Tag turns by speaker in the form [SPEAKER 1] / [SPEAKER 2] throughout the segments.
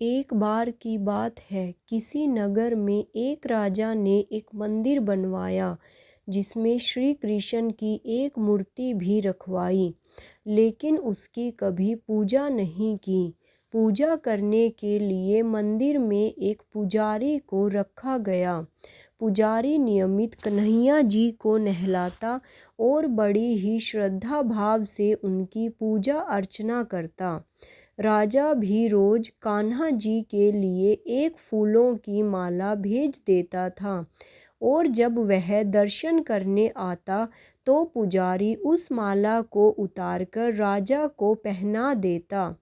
[SPEAKER 1] एक बार की बात है, किसी नगर में एक राजा ने एक मंदिर बनवाया जिसमें श्री कृष्ण की एक मूर्ति भी रखवाई, लेकिन उसकी कभी पूजा नहीं की। पूजा करने के लिए मंदिर में एक पुजारी को रखा गया। पुजारी नियमित कन्हैया जी को नहलाता और बड़ी ही श्रद्धा भाव से उनकी पूजा अर्चना करता। राजा भी रोज कान्हा जी के लिए एक फूलों की माला भेज देता था और जब वह दर्शन करने आता तो पुजारी उस माला को उतारकर राजा को पहना देता।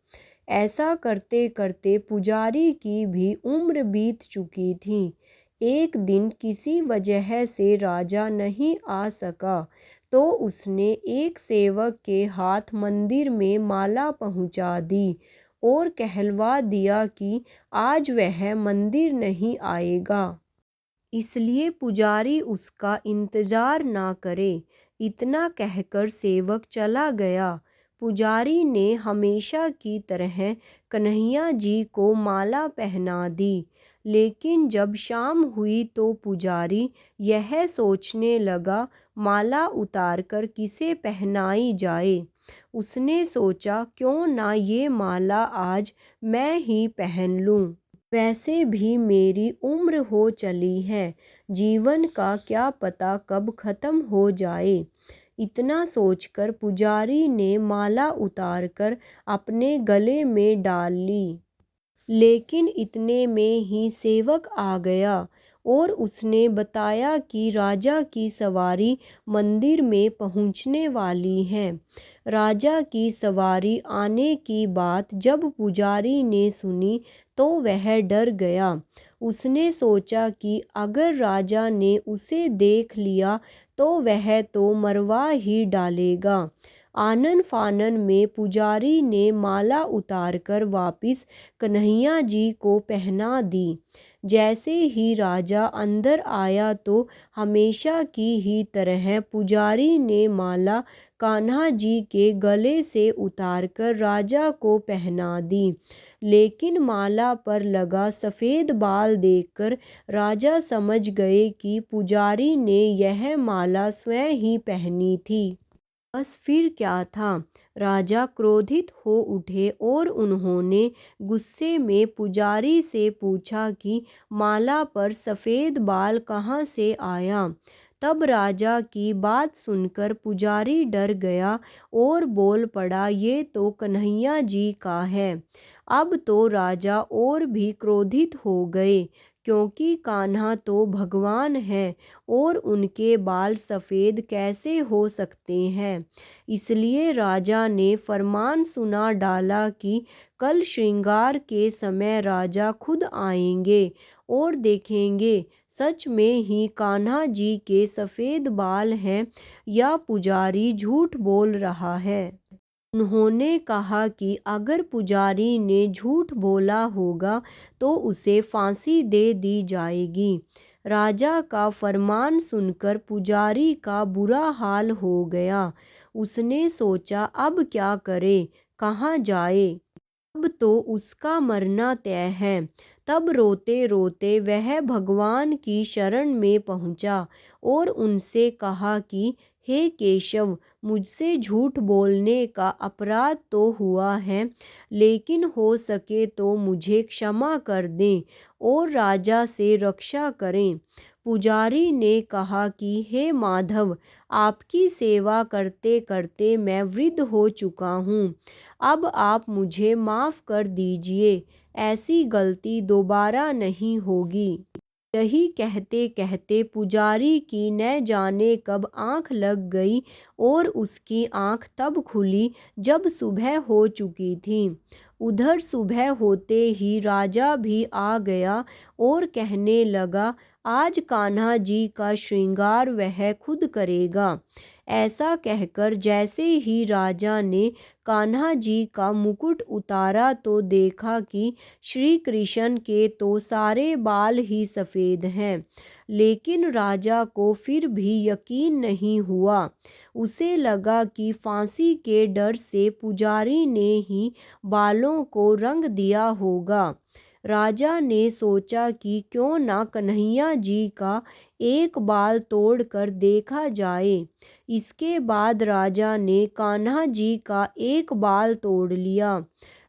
[SPEAKER 1] ऐसा करते करते पुजारी की भी उम्र बीत चुकी थी। एक दिन किसी वजह से राजा नहीं आ सका तो उसने एक सेवक के हाथ मंदिर में माला पहुंचा दी और कहलवा दिया कि आज वह मंदिर नहीं आएगा, इसलिए पुजारी उसका इंतजार ना करे। इतना कहकर सेवक चला गया। पुजारी ने हमेशा की तरह कन्हैया जी को माला पहना दी, लेकिन जब शाम हुई तो पुजारी यह सोचने लगा माला उतारकर किसे पहनाई जाए। उसने सोचा क्यों ना ये माला आज मैं ही पहन लूं। वैसे भी मेरी उम्र हो चली है, जीवन का क्या पता कब खत्म हो जाए। इतना सोचकर पुजारी ने माला उतारकर अपने गले में डाल ली। लेकिन इतने में ही सेवक आ गया और उसने बताया कि राजा की सवारी मंदिर में पहुंचने वाली है। राजा की सवारी आने की बात जब पुजारी ने सुनी तो वह डर गया। उसने सोचा कि अगर राजा ने उसे देख लिया तो वह तो मरवा ही डालेगा। आनन फानन में पुजारी ने माला उतारकर वापिस कन्हैया जी को पहना दी। जैसे ही राजा अंदर आया तो हमेशा की ही तरह पुजारी ने माला कान्हा जी के गले से उतारकर राजा को पहना दी। लेकिन माला पर लगा सफ़ेद बाल देखकर राजा समझ गए कि पुजारी ने यह माला स्वयं ही पहनी थी। बस फिर क्या था, राजा क्रोधित हो उठे और उन्होंने गुस्से में पुजारी से पूछा कि माला पर सफ़ेद बाल कहाँ से आया। तब राजा की बात सुनकर पुजारी डर गया और बोल पड़ा, ये तो कन्हैया जी का है। अब तो राजा और भी क्रोधित हो गए, क्योंकि कान्हा तो भगवान है और उनके बाल सफ़ेद कैसे हो सकते हैं। इसलिए राजा ने फरमान सुना डाला कि कल श्रृंगार के समय राजा खुद आएंगे और देखेंगे सच में ही कान्हा जी के सफ़ेद बाल हैं या पुजारी झूठ बोल रहा है। उन्होंने कहा कि अगर पुजारी ने झूठ बोला होगा तो उसे फांसी दे दी जाएगी। राजा का फरमान सुनकर पुजारी का बुरा हाल हो गया। उसने सोचा अब क्या करे, कहाँ जाए, अब तो उसका मरना तय है। तब रोते रोते वह भगवान की शरण में पहुंचा और उनसे कहा कि हे केशव, मुझसे झूठ बोलने का अपराध तो हुआ है, लेकिन हो सके तो मुझे क्षमा कर दें और राजा से रक्षा करें। पुजारी ने कहा कि हे माधव, आपकी सेवा करते करते मैं वृद्ध हो चुका हूँ, अब आप मुझे माफ़ कर दीजिए, ऐसी गलती दोबारा नहीं होगी। यही कहते कहते पुजारी की न जाने कब आँख लग गई और उसकी आँख तब खुली जब सुबह हो चुकी थी। उधर सुबह होते ही राजा भी आ गया और कहने लगा, आज कान्हा जी का श्रृंगार वह खुद करेगा। ऐसा कहकर जैसे ही राजा ने कान्हा जी का मुकुट उतारा तो देखा कि श्री कृष्ण के तो सारे बाल ही सफ़ेद हैं। लेकिन राजा को फिर भी यकीन नहीं हुआ। उसे लगा कि फांसी के डर से पुजारी ने ही बालों को रंग दिया होगा। राजा ने सोचा कि क्यों ना कन्हैया जी का एक बाल तोड़कर देखा जाए। इसके बाद राजा ने कान्हा जी का एक बाल तोड़ लिया,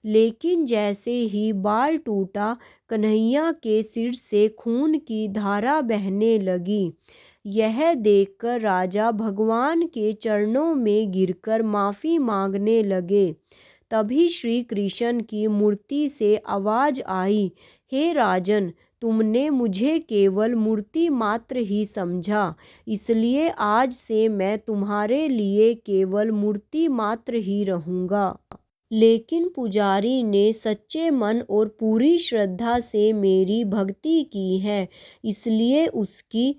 [SPEAKER 1] लेकिन जैसे ही बाल टूटा, कन्हैया के सिर से खून की धारा बहने लगी। यह देखकर राजा भगवान के चरणों में गिरकर माफ़ी मांगने लगे। तभी श्री कृष्ण की मूर्ति से आवाज़ आई, हे राजन, तुमने मुझे केवल मूर्ति मात्र ही समझा, इसलिए आज से मैं तुम्हारे लिए केवल मूर्ति मात्र ही रहूँगा। लेकिन पुजारी ने सच्चे मन और पूरी श्रद्धा से मेरी भक्ति की है, इसलिए उसकी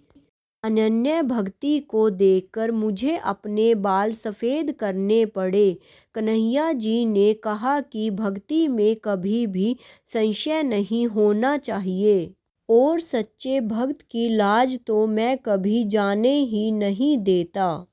[SPEAKER 1] अनन्य भक्ति को देखकर मुझे अपने बाल सफ़ेद करने पड़े। कन्हैया जी ने कहा कि भक्ति में कभी भी संशय नहीं होना चाहिए और सच्चे भक्त की लाज तो मैं कभी जाने ही नहीं देता।